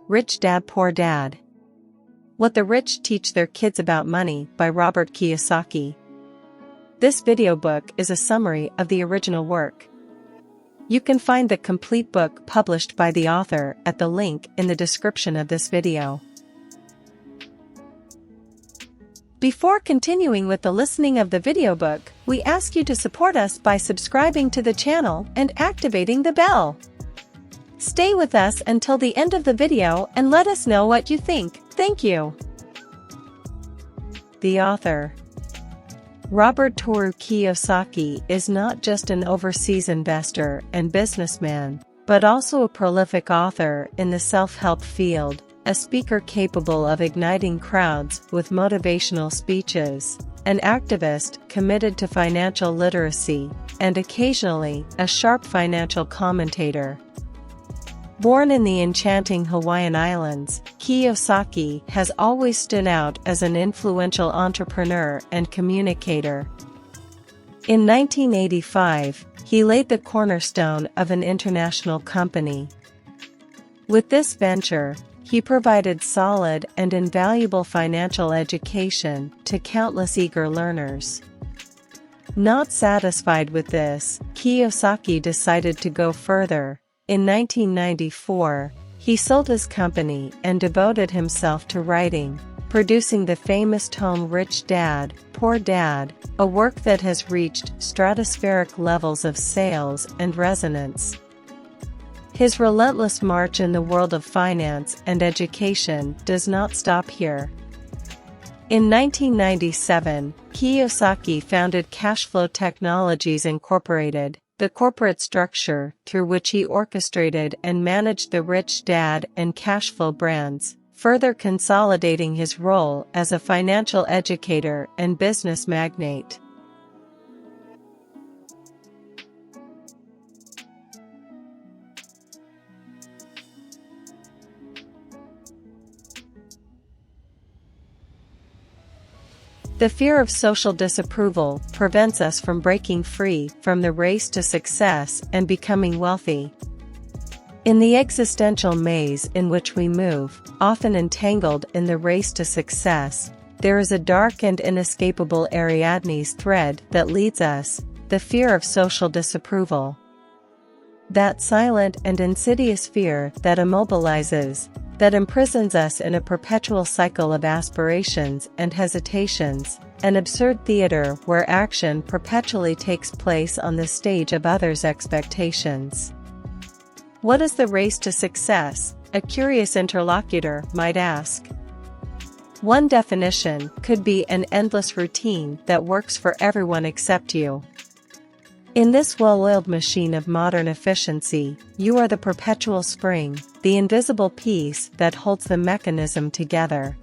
Rich Dad Poor Dad. What the Rich Teach Their Kids About Money by Robert Kiyosaki. This video book is a summary of the original work. You can find the complete book published by the author at the link in the description of this video. Before continuing with the listening of the video book, we ask you to support us by subscribing to the channel and activating the bell. Stay with us until the end of the video and let us know what you think. Thank you. The author. Robert Toru Kiyosaki is not just an overseas investor and businessman, but also a prolific author in the self-help field, a speaker capable of igniting crowds with motivational speeches, an activist committed to financial literacy, and occasionally a sharp financial commentator. Born in the enchanting Hawaiian Islands, Kiyosaki has always stood out as an influential entrepreneur and communicator. In 1985, he laid the cornerstone of an international company. With this venture, he provided solid and invaluable financial education to countless eager learners. Not satisfied with this, Kiyosaki decided to go further. In 1994, he sold his company and devoted himself to writing, producing the famous tome Rich Dad, Poor Dad, a work that has reached stratospheric levels of sales and resonance. His relentless march in the world of finance and education does not stop here. In 1997, Kiyosaki founded Cashflow Technologies Incorporated, the corporate structure through which he orchestrated and managed the Rich Dad and Cashflow brands, further consolidating his role as a financial educator and business magnate. The fear of social disapproval prevents us from breaking free from the race to success and becoming wealthy. In the existential maze in which we move, often entangled in the race to success, there is a dark and inescapable Ariadne's thread that leads us, the fear of social disapproval. That silent and insidious fear that immobilizes, that imprisons us in a perpetual cycle of aspirations and hesitations, an absurd theater where action perpetually takes place on the stage of others' expectations. What is the race to success? A curious interlocutor might ask. One definition could be an endless routine that works for everyone except you. In this well-oiled machine of modern efficiency, you are the perpetual spring, the invisible piece that holds the mechanism together.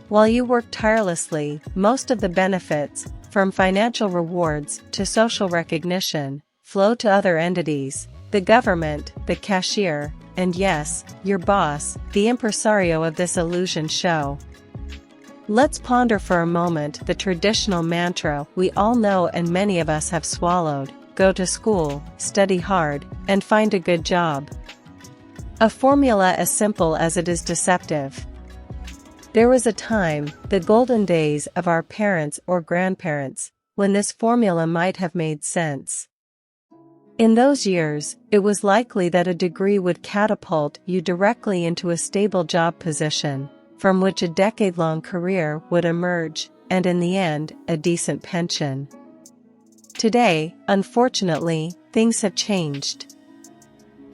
While you work tirelessly, most of the benefits, from financial rewards to social recognition, flow to other entities, the government, the cashier, and yes, your boss, the impresario of this illusion show. Let's ponder for a moment the traditional mantra we all know and many of us have swallowed: go to school, study hard, and find a good job. A formula as simple as it is deceptive. There was a time, the golden days of our parents or grandparents, when this formula might have made sense. In those years, it was likely that a degree would catapult you directly into a stable job position, from which a decade-long career would emerge, and in the end, a decent pension. Today, unfortunately, things have changed.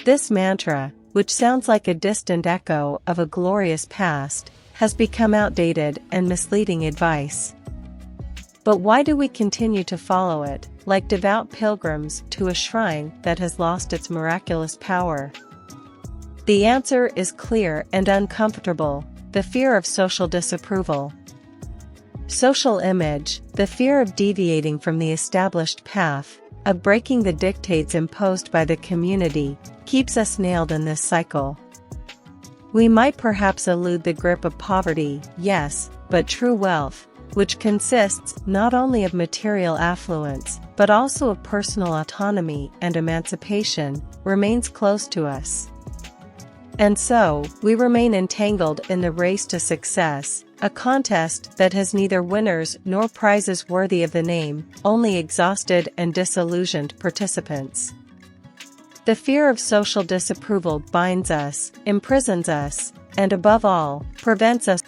This mantra, which sounds like a distant echo of a glorious past, has become outdated and misleading advice. But why do we continue to follow it, like devout pilgrims to a shrine that has lost its miraculous power? The answer is clear and uncomfortable: the fear of social disapproval. Social image, the fear of deviating from the established path, of breaking the dictates imposed by the community, keeps us nailed in this cycle. We might perhaps elude the grip of poverty, yes, but true wealth, which consists not only of material affluence, but also of personal autonomy and emancipation, remains close to us. And so, we remain entangled in the race to success, a contest that has neither winners nor prizes worthy of the name, only exhausted and disillusioned participants. The fear of social disapproval binds us, imprisons us, and above all, prevents us.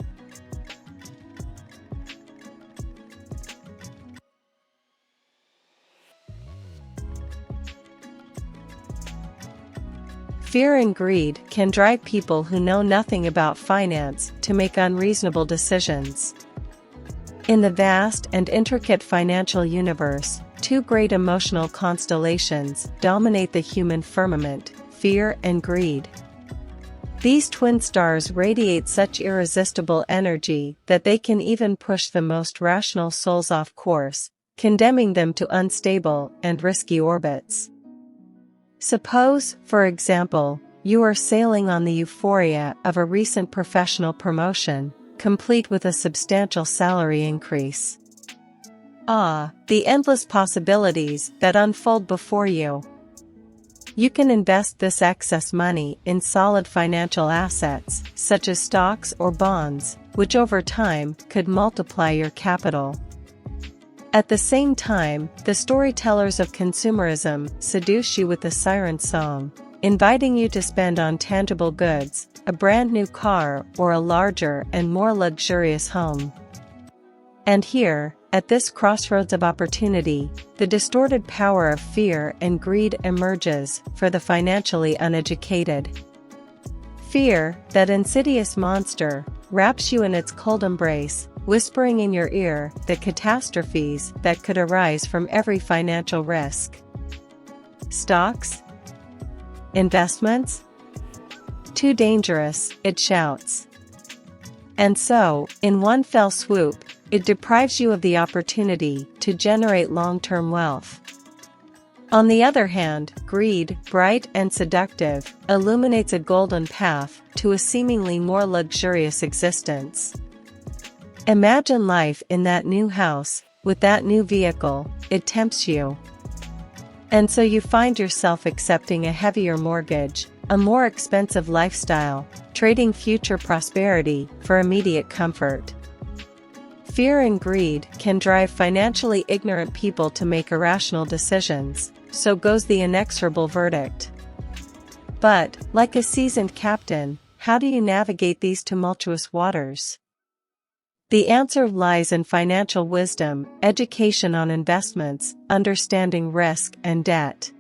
Fear and greed can drive people who know nothing about finance to make unreasonable decisions. In the vast and intricate financial universe, two great emotional constellations dominate the human firmament: fear and greed. These twin stars radiate such irresistible energy that they can even push the most rational souls off course, condemning them to unstable and risky orbits. Suppose, for example, you are sailing on the euphoria of a recent professional promotion, complete with a substantial salary increase. Ah, the endless possibilities that unfold before you. You can invest this excess money in solid financial assets, such as stocks or bonds, which over time could multiply your capital. At the same time, the storytellers of consumerism seduce you with the siren song, inviting you to spend on tangible goods, a brand new car, or a larger and more luxurious home. And here, at this crossroads of opportunity, the distorted power of fear and greed emerges for the financially uneducated. Fear, that insidious monster, wraps you in its cold embrace, whispering in your ear the catastrophes that could arise from every financial risk. Stocks? Investments? Too dangerous, it shouts. And so, in one fell swoop, it deprives you of the opportunity to generate long-term wealth. On the other hand, greed, bright and seductive, illuminates a golden path to a seemingly more luxurious existence. Imagine life in that new house, with that new vehicle. It tempts you. And so you find yourself accepting a heavier mortgage, a more expensive lifestyle, trading future prosperity for immediate comfort. Fear and greed can drive financially ignorant people to make irrational decisions, so goes the inexorable verdict. But, like a seasoned captain, how do you navigate these tumultuous waters? The answer lies in financial wisdom, education on investments, understanding risk and debt.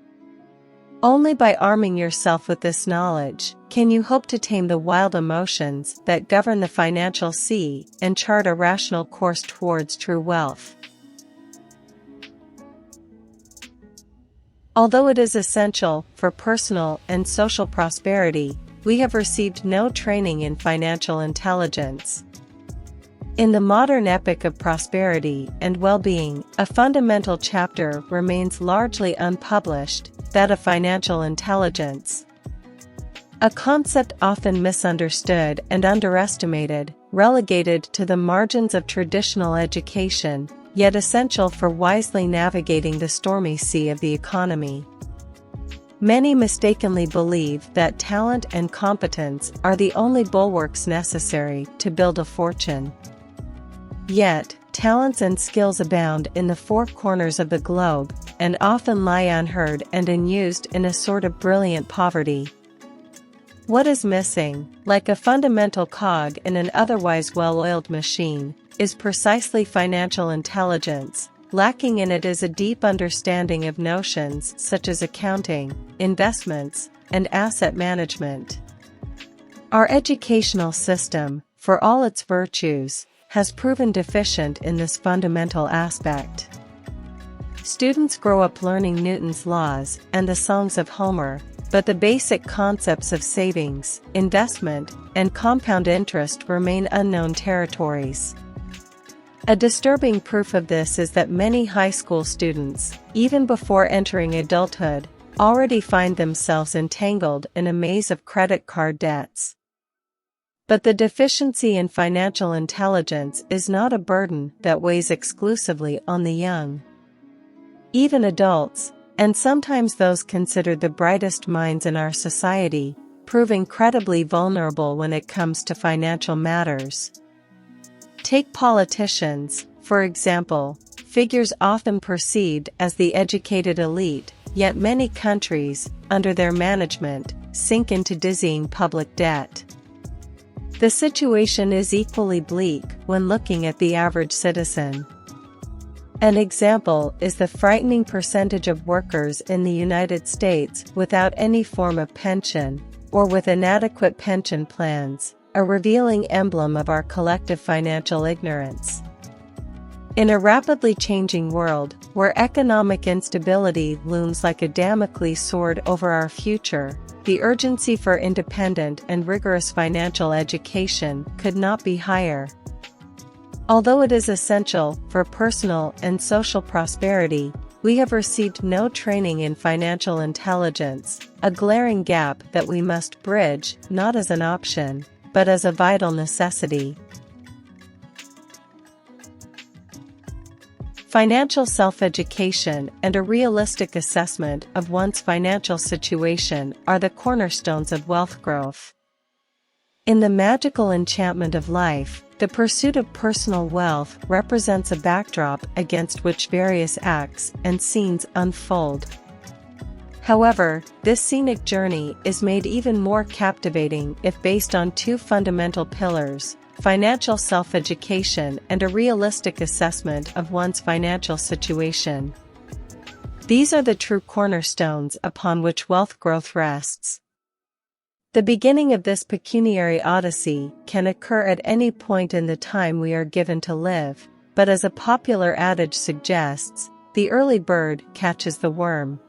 Only by arming yourself with this knowledge can you hope to tame the wild emotions that govern the financial sea and chart a rational course towards true wealth. Although it is essential for personal and social prosperity, we have received no training in financial intelligence. In the modern epic of prosperity and well-being, a fundamental chapter remains largely unpublished, that of financial intelligence. A concept often misunderstood and underestimated, relegated to the margins of traditional education, yet essential for wisely navigating the stormy sea of the economy. Many mistakenly believe that talent and competence are the only bulwarks necessary to build a fortune. Yet, talents and skills abound in the four corners of the globe, and often lie unheard and unused in a sort of brilliant poverty. What is missing, like a fundamental cog in an otherwise well-oiled machine, is precisely financial intelligence. Lacking in it is a deep understanding of notions such as accounting, investments, and asset management. Our educational system, for all its virtues, has proven deficient in this fundamental aspect. Students grow up learning Newton's laws and the songs of Homer, but the basic concepts of savings, investment, and compound interest remain unknown territories. A disturbing proof of this is that many high school students, even before entering adulthood, already find themselves entangled in a maze of credit card debts. But the deficiency in financial intelligence is not a burden that weighs exclusively on the young. Even adults, and sometimes those considered the brightest minds in our society, prove incredibly vulnerable when it comes to financial matters. Take politicians, for example, figures often perceived as the educated elite, yet many countries, under their management, sink into dizzying public debt. The situation is equally bleak when looking at the average citizen. An example is the frightening percentage of workers in the United States without any form of pension, or with inadequate pension plans, a revealing emblem of our collective financial ignorance. In a rapidly changing world, where economic instability looms like a Damocles sword over our future, the urgency for independent and rigorous financial education could not be higher. Although it is essential for personal and social prosperity, we have received no training in financial intelligence, a glaring gap that we must bridge, not as an option, but as a vital necessity. Financial self-education and a realistic assessment of one's financial situation are the cornerstones of wealth growth. In the magical enchantment of life, the pursuit of personal wealth represents a backdrop against which various acts and scenes unfold. However, this scenic journey is made even more captivating if based on two fundamental pillars: financial self-education and a realistic assessment of one's financial situation. These are the true cornerstones upon which wealth growth rests. The beginning of this pecuniary odyssey can occur at any point in the time we are given to live, but as a popular adage suggests, the early bird catches the worm.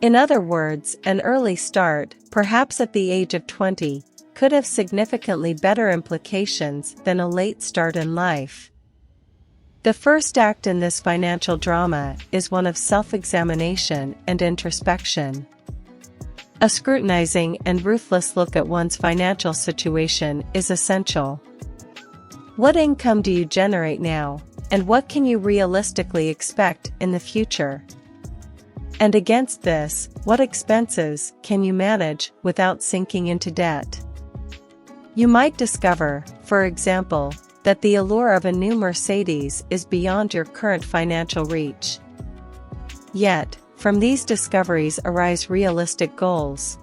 In other words, an early start, perhaps at the age of 20, could have significantly better implications than a late start in life. The first act in this financial drama is one of self-examination and introspection. A scrutinizing and ruthless look at one's financial situation is essential. What income do you generate now, and what can you realistically expect in the future? And against this, what expenses can you manage without sinking into debt? You might discover, for example, that the allure of a new Mercedes is beyond your current financial reach. Yet, from these discoveries arise realistic goals.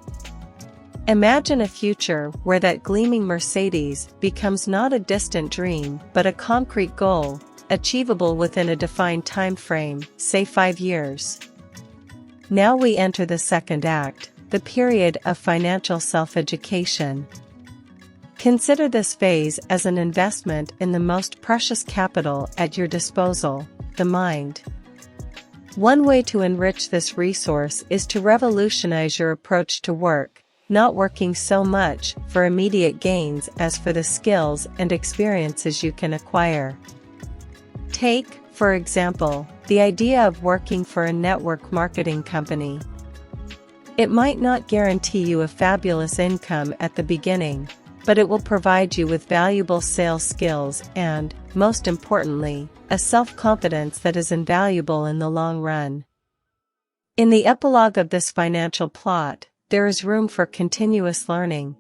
Imagine a future where that gleaming Mercedes becomes not a distant dream but a concrete goal, achievable within a defined time frame, say 5 years. Now we enter the second act, the period of financial self-education. Consider this phase as an investment in the most precious capital at your disposal, the mind. One way to enrich this resource is to revolutionize your approach to work, not working so much for immediate gains as for the skills and experiences you can acquire. Take, for example, the idea of working for a network marketing company. It might not guarantee you a fabulous income at the beginning, but it will provide you with valuable sales skills and, most importantly, a self-confidence that is invaluable in the long run. In the epilogue of this financial plot, there is room for continuous learning.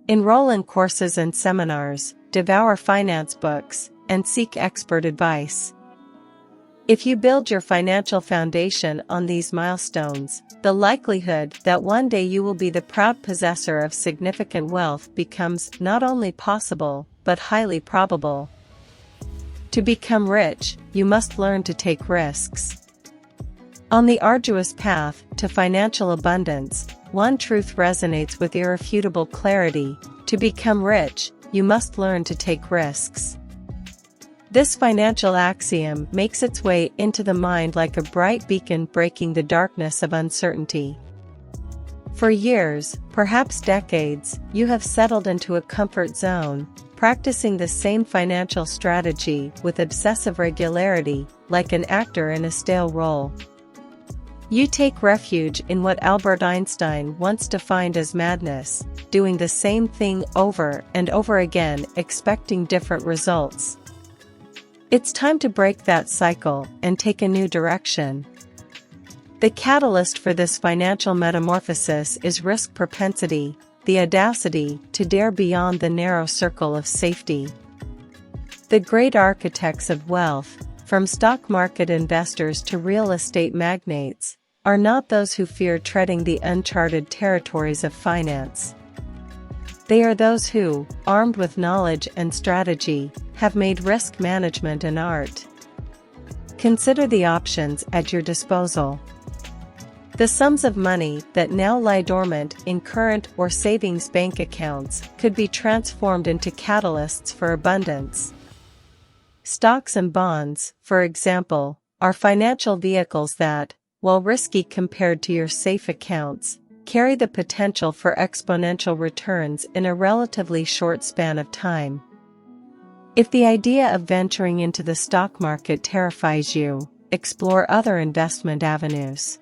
Enroll in courses and seminars, devour finance books, and seek expert advice. If you build your financial foundation on these milestones, the likelihood that one day you will be the proud possessor of significant wealth becomes not only possible, but highly probable. To become rich, you must learn to take risks. On the arduous path to financial abundance, one truth resonates with irrefutable clarity: to become rich, you must learn to take risks. This financial axiom makes its way into the mind like a bright beacon breaking the darkness of uncertainty. For years, perhaps decades, you have settled into a comfort zone, practicing the same financial strategy with obsessive regularity, like an actor in a stale role. You take refuge in what Albert Einstein once defined as madness, doing the same thing over and over again, expecting different results. It's time to break that cycle and take a new direction. The catalyst for this financial metamorphosis is risk propensity, the audacity to dare beyond the narrow circle of safety. The great architects of wealth, from stock market investors to real estate magnates, are not those who fear treading the uncharted territories of finance. They are those who, armed with knowledge and strategy, have made risk management an art. Consider the options at your disposal. The sums of money that now lie dormant in current or savings bank accounts could be transformed into catalysts for abundance. Stocks and bonds, for example, are financial vehicles that, while risky compared to your safe accounts, carry the potential for exponential returns in a relatively short span of time. If the idea of venturing into the stock market terrifies you, explore other investment avenues.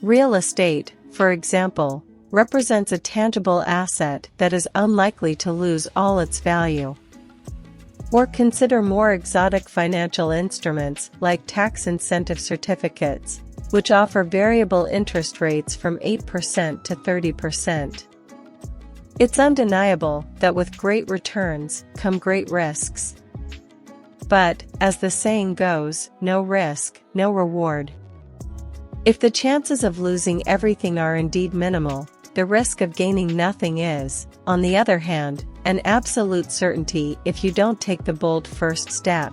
Real estate, for example, represents a tangible asset that is unlikely to lose all its value. Or consider more exotic financial instruments like tax incentive certificates, which offer variable interest rates from 8% to 30%. It's undeniable that with great returns come great risks. But, as the saying goes, no risk, no reward. If the chances of losing everything are indeed minimal, the risk of gaining nothing is, on the other hand, an absolute certainty if you don't take the bold first step.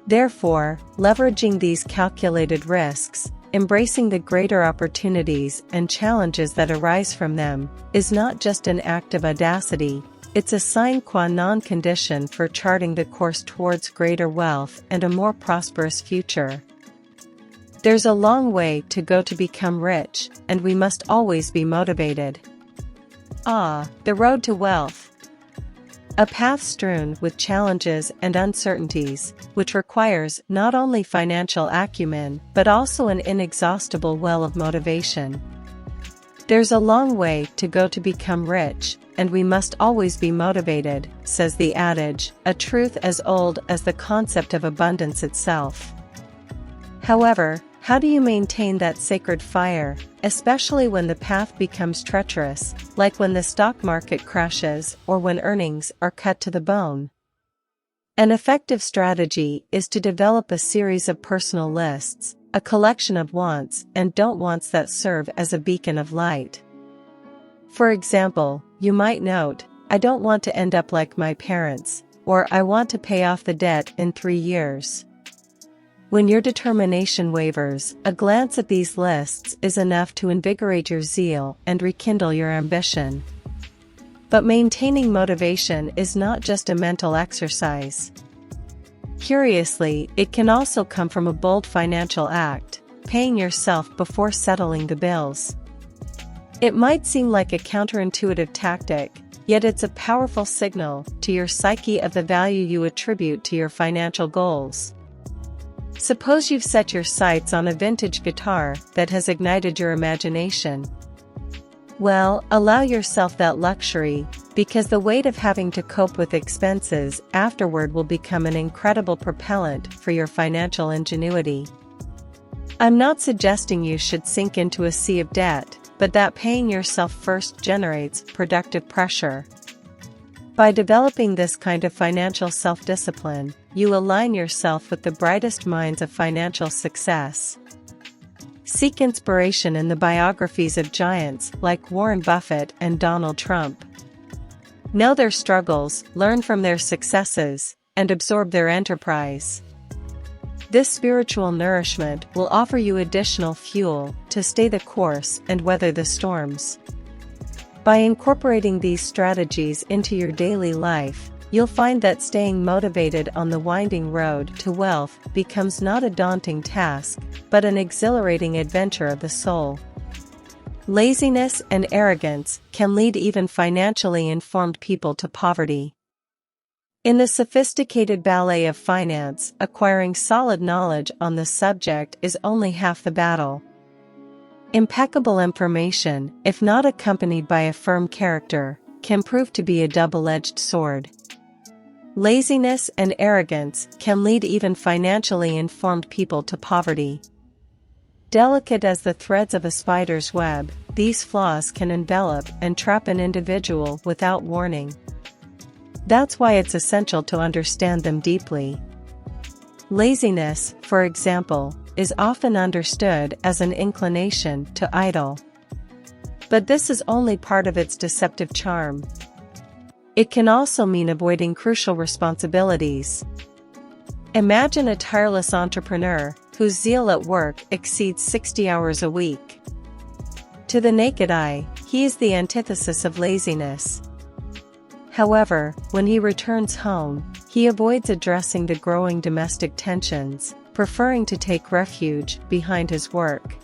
Therefore, leveraging these calculated risks, embracing the greater opportunities and challenges that arise from them, is not just an act of audacity, it's a sine qua non condition for charting the course towards greater wealth and a more prosperous future. There's a long way to go to become rich, and we must always be motivated. The road to wealth. A path strewn with challenges and uncertainties, which requires not only financial acumen but also an inexhaustible well of motivation. There's a long way to go to become rich, and we must always be motivated, says the adage, a truth as old as the concept of abundance itself. However, how do you maintain that sacred fire, especially when the path becomes treacherous, like when the stock market crashes or when earnings are cut to the bone? An effective strategy is to develop a series of personal lists, a collection of wants and don't wants that serve as a beacon of light. For example, you might note, I don't want to end up like my parents, or I want to pay off the debt in 3 years. When your determination wavers, a glance at these lists is enough to invigorate your zeal and rekindle your ambition. But maintaining motivation is not just a mental exercise. Curiously, it can also come from a bold financial act, paying yourself before settling the bills. It might seem like a counterintuitive tactic, yet it's a powerful signal to your psyche of the value you attribute to your financial goals. Suppose you've set your sights on a vintage guitar that has ignited your imagination. Well, allow yourself that luxury, because the weight of having to cope with expenses afterward will become an incredible propellant for your financial ingenuity. I'm not suggesting you should sink into a sea of debt, but that paying yourself first generates productive pressure. By developing this kind of financial self-discipline, you align yourself with the brightest minds of financial success. Seek inspiration in the biographies of giants like Warren Buffett and Donald Trump. Know their struggles, learn from their successes, and absorb their enterprise. This spiritual nourishment will offer you additional fuel to stay the course and weather the storms. By incorporating these strategies into your daily life, you'll find that staying motivated on the winding road to wealth becomes not a daunting task, but an exhilarating adventure of the soul. Laziness and arrogance can lead even financially informed people to poverty. In the sophisticated ballet of finance, acquiring solid knowledge on the subject is only half the battle. Impeccable information, if not accompanied by a firm character, can prove to be a double-edged sword. Laziness and arrogance can lead even financially informed people to poverty. Delicate as the threads of a spider's web, these flaws can envelop and trap an individual without warning. That's why it's essential to understand them deeply. Laziness, for example, is often understood as an inclination to idle. But this is only part of its deceptive charm. It can also mean avoiding crucial responsibilities. Imagine a tireless entrepreneur whose zeal at work exceeds 60 hours a week. To the naked eye, he is the antithesis of laziness. However, when he returns home, he avoids addressing the growing domestic tensions, preferring to take refuge behind his work.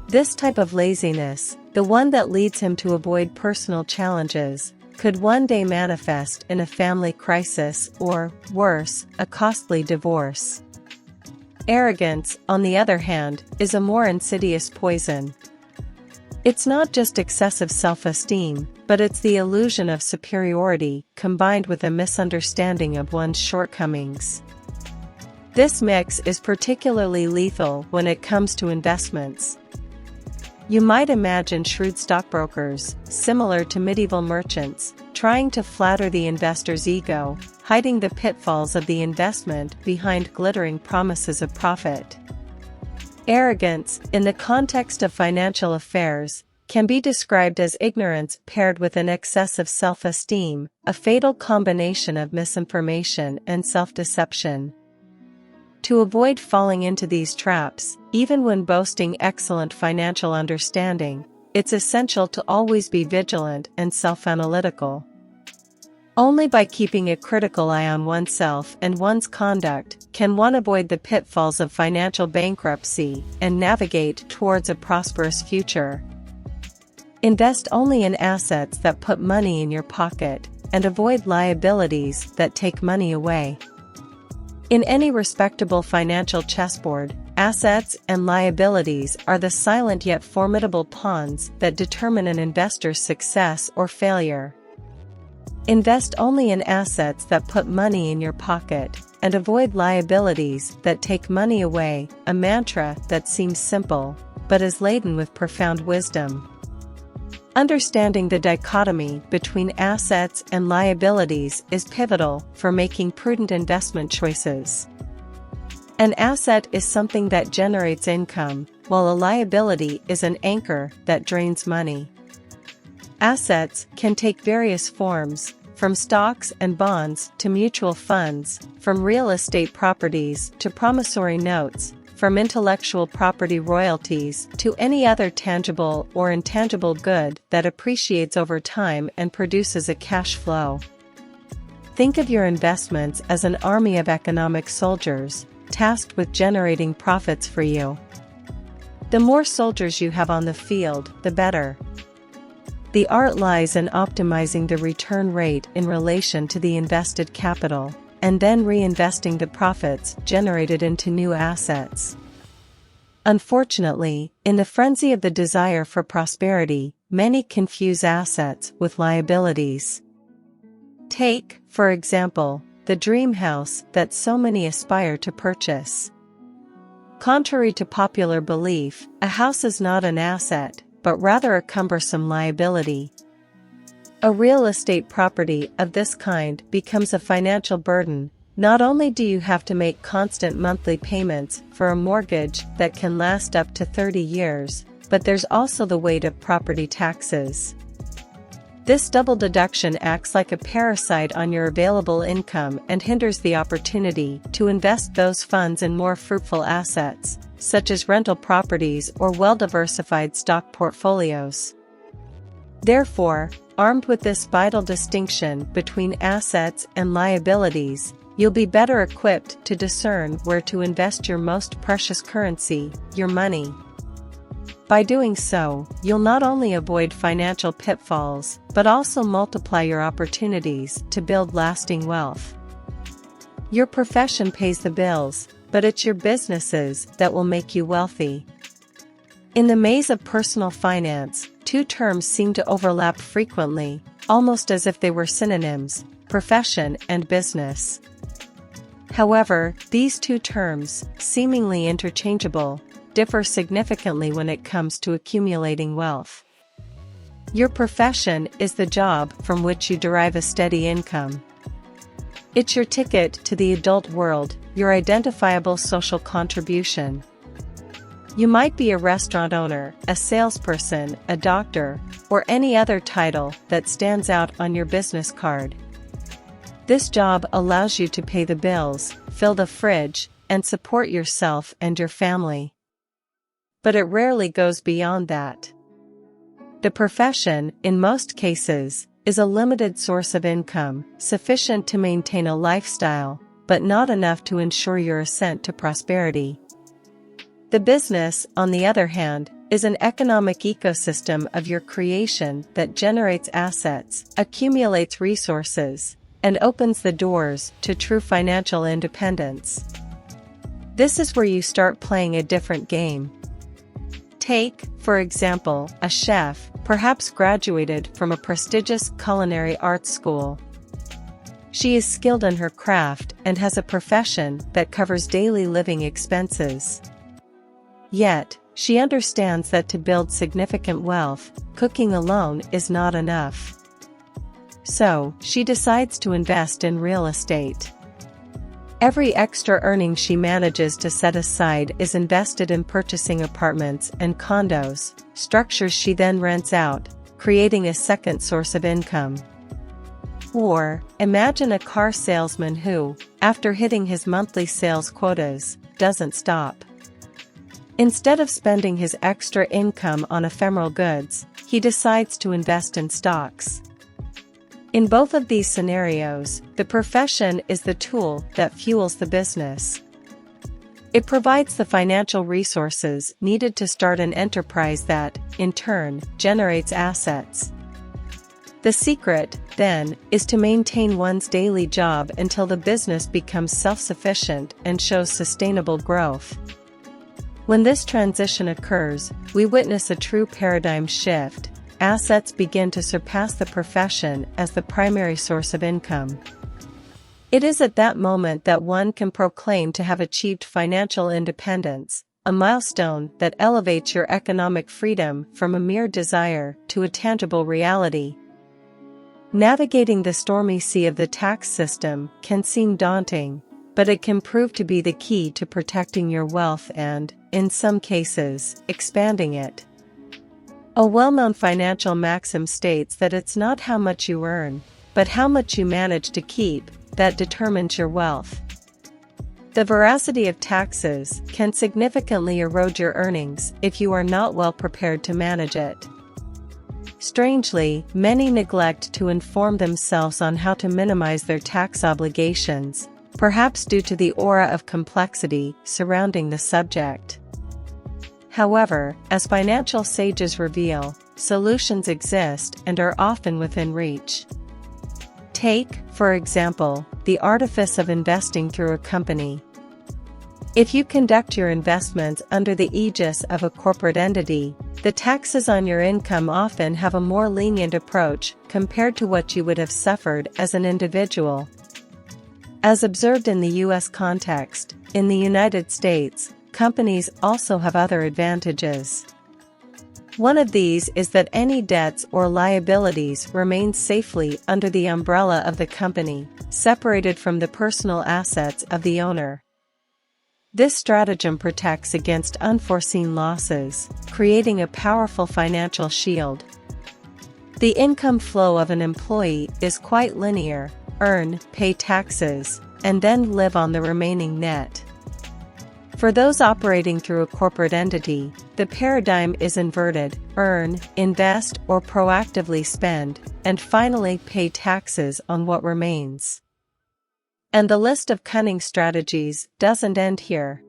This type of laziness, the one that leads him to avoid personal challenges, could one day manifest in a family crisis or, worse, a costly divorce. Arrogance, on the other hand, is a more insidious poison. It's not just excessive self-esteem, but it's the illusion of superiority combined with a misunderstanding of one's shortcomings. This mix is particularly lethal when it comes to investments. You might imagine shrewd stockbrokers, similar to medieval merchants, trying to flatter the investor's ego, hiding the pitfalls of the investment behind glittering promises of profit. Arrogance, in the context of financial affairs, can be described as ignorance paired with an excess of self-esteem, a fatal combination of misinformation and self-deception. To avoid falling into these traps, even when boasting excellent financial understanding, it's essential to always be vigilant and self-analytical. Only by keeping a critical eye on oneself and one's conduct can one avoid the pitfalls of financial bankruptcy and navigate towards a prosperous future. Invest only in assets that put money in your pocket, and avoid liabilities that take money away. In any respectable financial chessboard, assets and liabilities are the silent yet formidable pawns that determine an investor's success or failure. Invest only in assets that put money in your pocket, and avoid liabilities that take money away, a mantra that seems simple, but is laden with profound wisdom. Understanding the dichotomy between assets and liabilities is pivotal for making prudent investment choices. An asset is something that generates income, while a liability is an anchor that drains money. Assets can take various forms, from stocks and bonds to mutual funds, from real estate properties to promissory notes, from intellectual property royalties to any other tangible or intangible good that appreciates over time and produces a cash flow. Think of your investments as an army of economic soldiers, tasked with generating profits for you. The more soldiers you have on the field, the better. The art lies in optimizing the return rate in relation to the invested capital, and then reinvesting the profits generated into new assets. Unfortunately, in the frenzy of the desire for prosperity, many confuse assets with liabilities. Take, for example, the dream house that so many aspire to purchase. Contrary to popular belief, a house is not an asset, but rather a cumbersome liability. A real estate property of this kind becomes a financial burden. Not only do you have to make constant monthly payments for a mortgage that can last up to 30 years, but there's also the weight of property taxes. This double deduction acts like a parasite on your available income and hinders the opportunity to invest those funds in more fruitful assets, such as rental properties or well-diversified stock portfolios. Therefore, armed with this vital distinction between assets and liabilities, you'll be better equipped to discern where to invest your most precious currency, your money. By doing so, you'll not only avoid financial pitfalls, but also multiply your opportunities to build lasting wealth. Your profession pays the bills, but it's your businesses that will make you wealthy. In the maze of personal finance, two terms seem to overlap frequently, almost as if they were synonyms: profession and business. However, these two terms, seemingly interchangeable, differ significantly when it comes to accumulating wealth. Your profession is the job from which you derive a steady income. It's your ticket to the adult world, your identifiable social contribution. You might be a restaurant owner, a salesperson, a doctor, or any other title that stands out on your business card. This job allows you to pay the bills, fill the fridge, and support yourself and your family. But it rarely goes beyond that. The profession, in most cases, is a limited source of income, sufficient to maintain a lifestyle, but not enough to ensure your ascent to prosperity. The business, on the other hand, is an economic ecosystem of your creation that generates assets, accumulates resources, and opens the doors to true financial independence. This is where you start playing a different game. Take, for example, a chef, perhaps graduated from a prestigious culinary arts school. She is skilled in her craft and has a profession that covers daily living expenses. Yet, she understands that to build significant wealth, cooking alone is not enough. So, she decides to invest in real estate. Every extra earning she manages to set aside is invested in purchasing apartments and condos, structures she then rents out, creating a second source of income. Or, imagine a car salesman who, after hitting his monthly sales quotas, doesn't stop. Instead of spending his extra income on ephemeral goods, he decides to invest in stocks. In both of these scenarios, the profession is the tool that fuels the business. It provides the financial resources needed to start an enterprise that, in turn, generates assets. The secret, then, is to maintain one's daily job until the business becomes self-sufficient and shows sustainable growth. When this transition occurs, we witness a true paradigm shift. Assets begin to surpass the profession as the primary source of income. It is at that moment that one can proclaim to have achieved financial independence, a milestone that elevates your economic freedom from a mere desire to a tangible reality. Navigating the stormy sea of the tax system can seem daunting, but it can prove to be the key to protecting your wealth and, in some cases, expanding it. A well-known financial maxim states that it's not how much you earn, but how much you manage to keep, that determines your wealth. The veracity of taxes can significantly erode your earnings if you are not well prepared to manage it. Strangely, many neglect to inform themselves on how to minimize their tax obligations, perhaps due to the aura of complexity surrounding the subject. However, as financial sages reveal, solutions exist and are often within reach. Take, for example, the artifice of investing through a company. If you conduct your investments under the aegis of a corporate entity, the taxes on your income often have a more lenient approach compared to what you would have suffered as an individual. As observed in the U.S. context, in the United States, companies also have other advantages. One of these is that any debts or liabilities remain safely under the umbrella of the company, separated from the personal assets of the owner. This stratagem protects against unforeseen losses, creating a powerful financial shield. The income flow of an employee is quite linear: earn, pay taxes, and then live on the remaining net. For those operating through a corporate entity, the paradigm is inverted: earn, invest or proactively spend, and finally pay taxes on what remains. And the list of cunning strategies doesn't end here.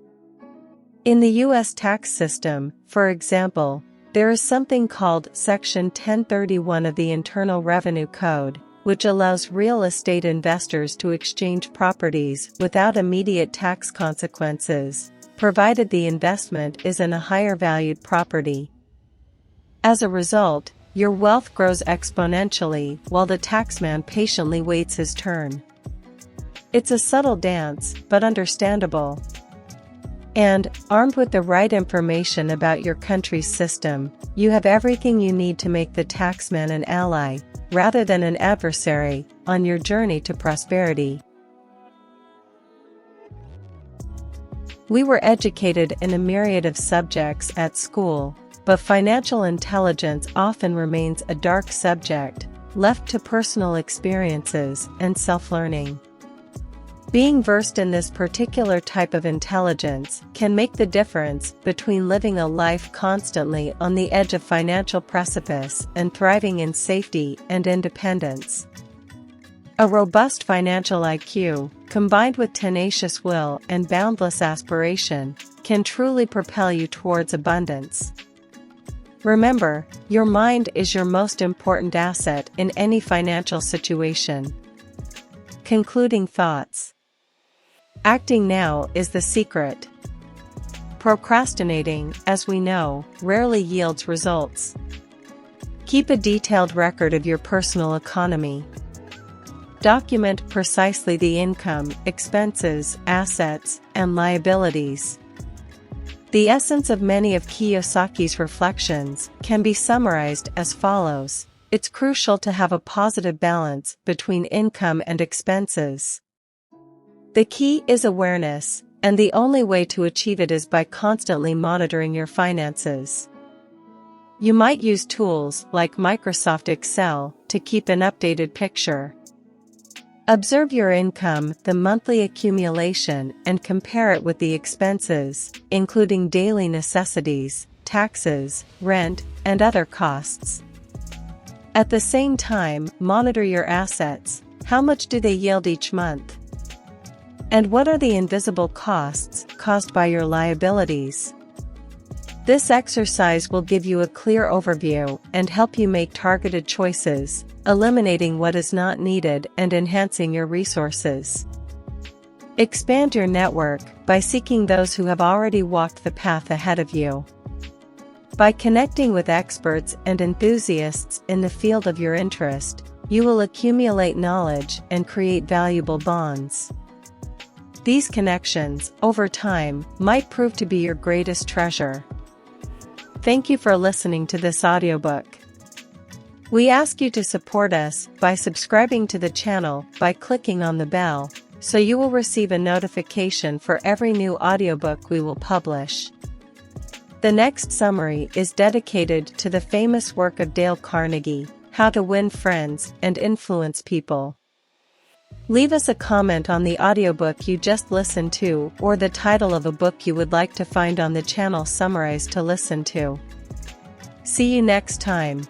In the U.S. tax system, for example, there is something called Section 1031 of the Internal Revenue Code, which allows real estate investors to exchange properties without immediate tax consequences, provided the investment is in a higher valued property. As a result, your wealth grows exponentially while the taxman patiently waits his turn. It's a subtle dance, but understandable. And, armed with the right information about your country's system, you have everything you need to make the taxman an ally, rather than an adversary, on your journey to prosperity. We were educated in a myriad of subjects at school, but financial intelligence often remains a dark subject, left to personal experiences and self-learning. Being versed in this particular type of intelligence can make the difference between living a life constantly on the edge of financial precipice and thriving in safety and independence. A robust financial IQ, combined with tenacious will and boundless aspiration, can truly propel you towards abundance. Remember, your mind is your most important asset in any financial situation. Concluding thoughts. Acting now is the secret. Procrastinating, as we know, rarely yields results. Keep a detailed record of your personal economy. Document precisely the income, expenses, assets, and liabilities. The essence of many of Kiyosaki's reflections can be summarized as follows: it's crucial to have a positive balance between income and expenses. The key is awareness, and the only way to achieve it is by constantly monitoring your finances. You might use tools like Microsoft Excel to keep an updated picture. Observe your income, the monthly accumulation, and compare it with the expenses, including daily necessities, taxes, rent, and other costs. At the same time, monitor your assets. How much do they yield each month? And what are the invisible costs caused by your liabilities? This exercise will give you a clear overview and help you make targeted choices, eliminating what is not needed and enhancing your resources. Expand your network by seeking those who have already walked the path ahead of you. By connecting with experts and enthusiasts in the field of your interest, you will accumulate knowledge and create valuable bonds. These connections, over time, might prove to be your greatest treasure. Thank you for listening to this audiobook. We ask you to support us by subscribing to the channel by clicking on the bell, so you will receive a notification for every new audiobook we will publish. The next summary is dedicated to the famous work of Dale Carnegie, How to Win Friends and Influence People. Leave us a comment on the audiobook you just listened to or the title of a book you would like to find on the channel summarized to listen to. See you next time.